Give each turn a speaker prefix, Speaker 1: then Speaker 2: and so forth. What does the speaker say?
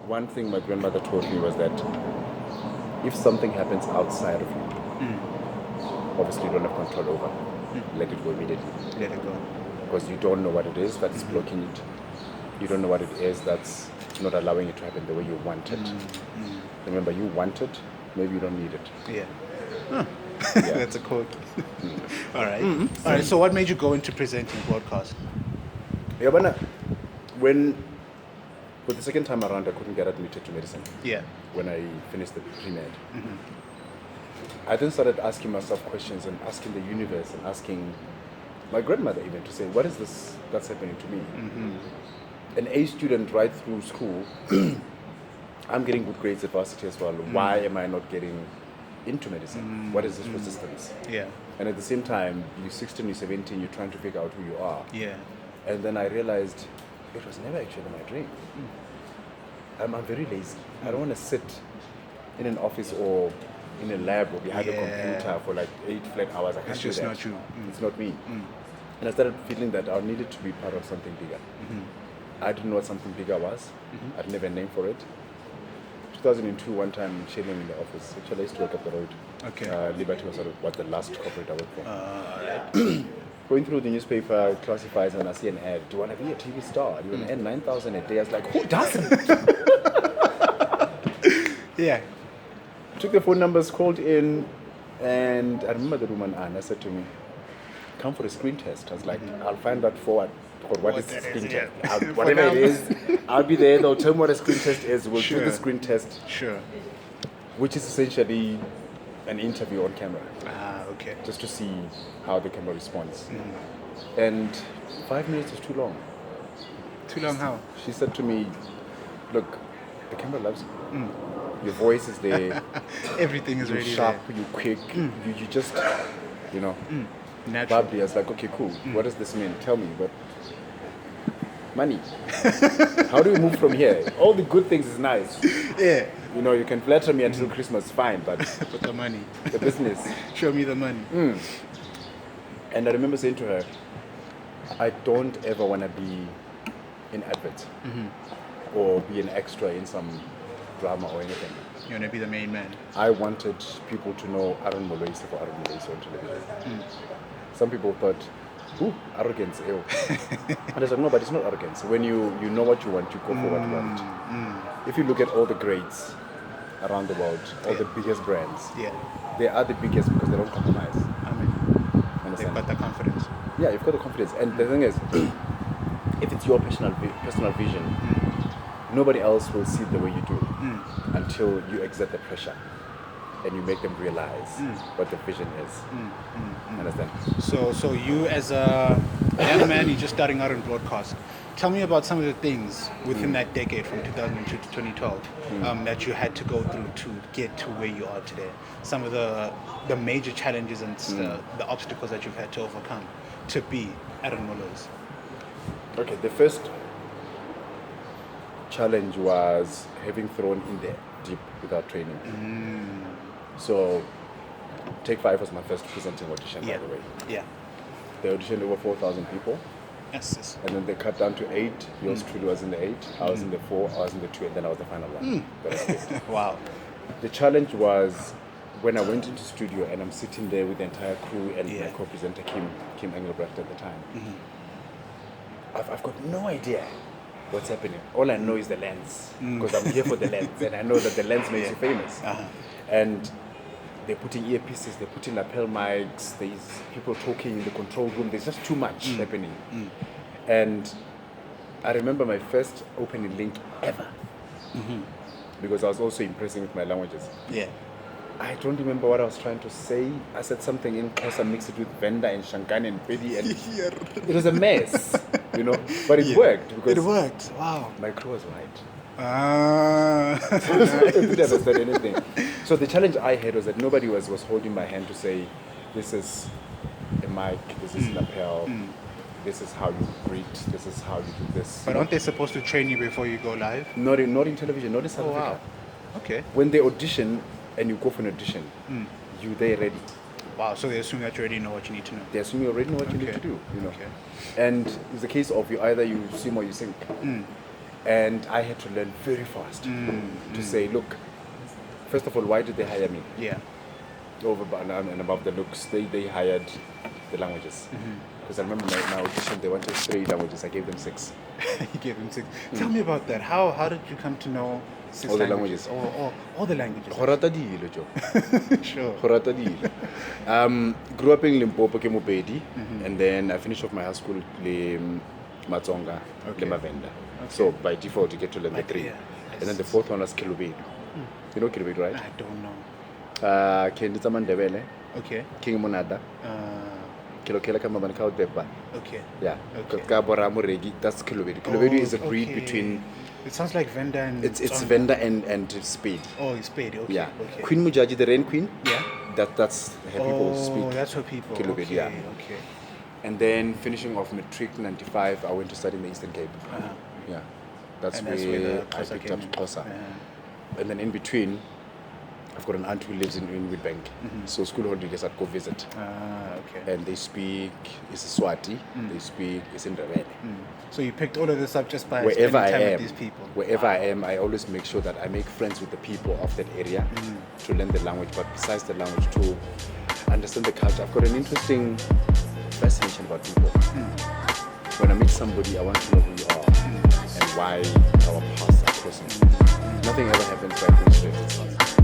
Speaker 1: one thing my grandmother taught me was that if something happens outside of you, obviously you don't have control over, let it go immediately.
Speaker 2: Let it go.
Speaker 1: Because you don't know what it is that is blocking it. You don't know what it is that's not allowing it to happen the way you want it. Remember, you want it, maybe you don't need it.
Speaker 2: Yeah.
Speaker 1: Yeah.
Speaker 2: That's a quote. All right. All right. So what made you go into presenting broadcast?
Speaker 1: Yeah, but for the second time around, I couldn't get admitted to medicine.
Speaker 2: Yeah.
Speaker 1: When I finished the pre-med. I then started asking myself questions and asking the universe and asking my grandmother even to say, what is this that's happening to me? An A student right through school, I'm getting good grades at varsity as well. Why am I not getting into medicine? What is this resistance?
Speaker 2: Yeah.
Speaker 1: And at the same time, you're 16, you're 17, you're trying to figure out who you are.
Speaker 2: Yeah.
Speaker 1: And then I realized it was never actually my dream. I'm very lazy. I don't want to sit in an office or in a lab or behind a computer for like 8 flat hours. I can't
Speaker 2: It's
Speaker 1: do
Speaker 2: just
Speaker 1: that.
Speaker 2: not you.
Speaker 1: It's not me. And I started feeling that I needed to be part of something bigger. I didn't know what something bigger was. I didn't have a name for it. 2002, one time, chilling in the office. Actually, I used to work up the road.
Speaker 2: Okay.
Speaker 1: Liberty was the last corporate I worked for.
Speaker 2: All right.
Speaker 1: Going through the newspaper, classifieds, and I see an ad. Do you want to be a TV star? You want to earn 9,000 a day? I was like, who doesn't?
Speaker 2: Yeah.
Speaker 1: Took the phone numbers, called in, and I remember the woman, Anna, said to me, come for a screen test. I was like, I'll find out for what is the screen test. Whatever it is, I'll be there. They'll tell me what a screen test is. We'll do the screen test.
Speaker 2: Sure.
Speaker 1: Which is essentially an interview on camera.
Speaker 2: Okay.
Speaker 1: Just to see how the camera responds. And 5 minutes is too long.
Speaker 2: Too long how?
Speaker 1: She said to me, look, the camera loves you. Your voice is there.
Speaker 2: Everything is
Speaker 1: You're
Speaker 2: really
Speaker 1: sharp,
Speaker 2: there.
Speaker 1: you're quick. You just,
Speaker 2: Natural.
Speaker 1: bubbly. I was like, okay, cool. What does this mean? Tell me. But money. How do we move from here? All the good things is nice.
Speaker 2: Yeah.
Speaker 1: You can flatter me until Christmas, fine, but
Speaker 2: But the money.
Speaker 1: the business.
Speaker 2: Show me the money.
Speaker 1: And I remember saying to her, I don't ever want to be in adverts or be an extra in some drama or anything.
Speaker 2: You want to be the main man.
Speaker 1: I wanted people to know Aaron Moloisi for Aaron Moloisi on television. Some people thought, ooh, arrogance, ew. And I said, no, but it's not arrogance. When you know what you want, you go for what you want. If you look at all the greats around the world, all the biggest brands, they are the biggest because they don't compromise.
Speaker 2: They've got the confidence.
Speaker 1: Yeah, you've got the confidence. And the thing is, if it's your personal vision, nobody else will see it the way you do until you exert the pressure and you make them realize what the vision is. Understand?
Speaker 2: So you as a young man, you're just starting out in broadcast. Tell me about some of the things within that decade from 2002 to 2012 that you had to go through to get to where you are today. Some of the major challenges and the obstacles that you've had to overcome to be Aaron Moloisi.
Speaker 1: Okay, the first challenge was having thrown in there deep without training. So, Take 5 was my first presenting audition, by the way.
Speaker 2: Yeah.
Speaker 1: They auditioned over 4,000 people.
Speaker 2: Yes.
Speaker 1: And then they cut down to 8. Yours truly was in the 8. I was in the 4. I was in the 2. And then I was the final one. That I picked.
Speaker 2: Wow.
Speaker 1: The challenge was when I went into studio and I'm sitting there with the entire crew and my co-presenter Kim Engelbrecht at the time. I've got no idea what's happening. All I know is the lens, because I'm here for the lens, and I know that the lens makes you famous. And they're putting earpieces, they're putting lapel mics, there's people talking in the control room, there's just too much happening. And I remember my first opening link ever, because I was also impressing with my languages.
Speaker 2: Yeah.
Speaker 1: I don't remember what I was trying to say. I said something in Xhosa, mixed it with Venda and Shankani and Pedi, and it was a mess, but it worked. Because
Speaker 2: it worked. Wow.
Speaker 1: my crew was right.
Speaker 2: I
Speaker 1: didn't understand anything. So the challenge I had was that nobody was holding my hand to say, this is a mic, this is lapel, this is how you greet, this is how you do this.
Speaker 2: But aren't they supposed to train you before you go live?
Speaker 1: Not in television, not in South Africa.
Speaker 2: Wow. Okay.
Speaker 1: When they audition and you go for an audition, you're there ready.
Speaker 2: Wow, so they assume that you already know what you need to know.
Speaker 1: They assume you already know what you need to do,
Speaker 2: Okay.
Speaker 1: And it's a case of you swim or you sink. And I had to learn very fast to say, look, first of all, why did they hire me?
Speaker 2: Yeah.
Speaker 1: Over and above the looks, they hired the languages. Because I remember my audition, they wanted 3 languages. I gave them 6.
Speaker 2: You gave him 6. Tell me about that. How did you come to know 6
Speaker 1: All the
Speaker 2: languages? All the languages.
Speaker 1: Horata dilo, Joe.
Speaker 2: Sure.
Speaker 1: Horata dilo. Grew up in Limpopo, Kemopedi, and then I finished off my high school in Matsonga, Lemavenda. So by default, you get to learn the 3.
Speaker 2: Yeah.
Speaker 1: And then the 4th one was Kilubedu. You know Kilubedu, right?
Speaker 2: I don't know.
Speaker 1: Kendita Mandebele,
Speaker 2: Okay.
Speaker 1: King Monada, Kilokela Kamabankao Deba.
Speaker 2: Okay.
Speaker 1: Yeah.
Speaker 2: Okay.
Speaker 1: Kaboramuregi, that's Kilubedu. Kilubedu is a breed
Speaker 2: okay.
Speaker 1: between.
Speaker 2: It sounds like Venda and.
Speaker 1: It's
Speaker 2: Tsonga.
Speaker 1: Venda and Spade.
Speaker 2: Oh, it's Spade. Okay.
Speaker 1: Yeah.
Speaker 2: Okay.
Speaker 1: Queen Mujaji, the Rain Queen.
Speaker 2: Yeah.
Speaker 1: That's her people speak.
Speaker 2: Oh, that's her people.
Speaker 1: Kilubedu,
Speaker 2: Okay.
Speaker 1: yeah.
Speaker 2: Okay.
Speaker 1: And then finishing off matric 95, I went to study in the Eastern Cape. Yeah. That's
Speaker 2: And
Speaker 1: where,
Speaker 2: that's where the
Speaker 1: I
Speaker 2: Xhosa
Speaker 1: picked
Speaker 2: came
Speaker 1: up
Speaker 2: in.
Speaker 1: Xhosa. And then in between, I've got an aunt who lives in Witbank. So school holidays I'd go visit.
Speaker 2: Okay.
Speaker 1: And they speak, it's Swati, they speak, it's in Ndebele.
Speaker 2: So you picked all of this up just by
Speaker 1: Wherever I
Speaker 2: spending time
Speaker 1: am,
Speaker 2: with these people.
Speaker 1: wherever I am, I always make sure that I make friends with the people of that area to learn the language. But besides the language, to understand the culture. I've got an interesting fascination about people. When I meet somebody, I want to know who you are and why our paths are crossing. Nothing ever happens by coincidence.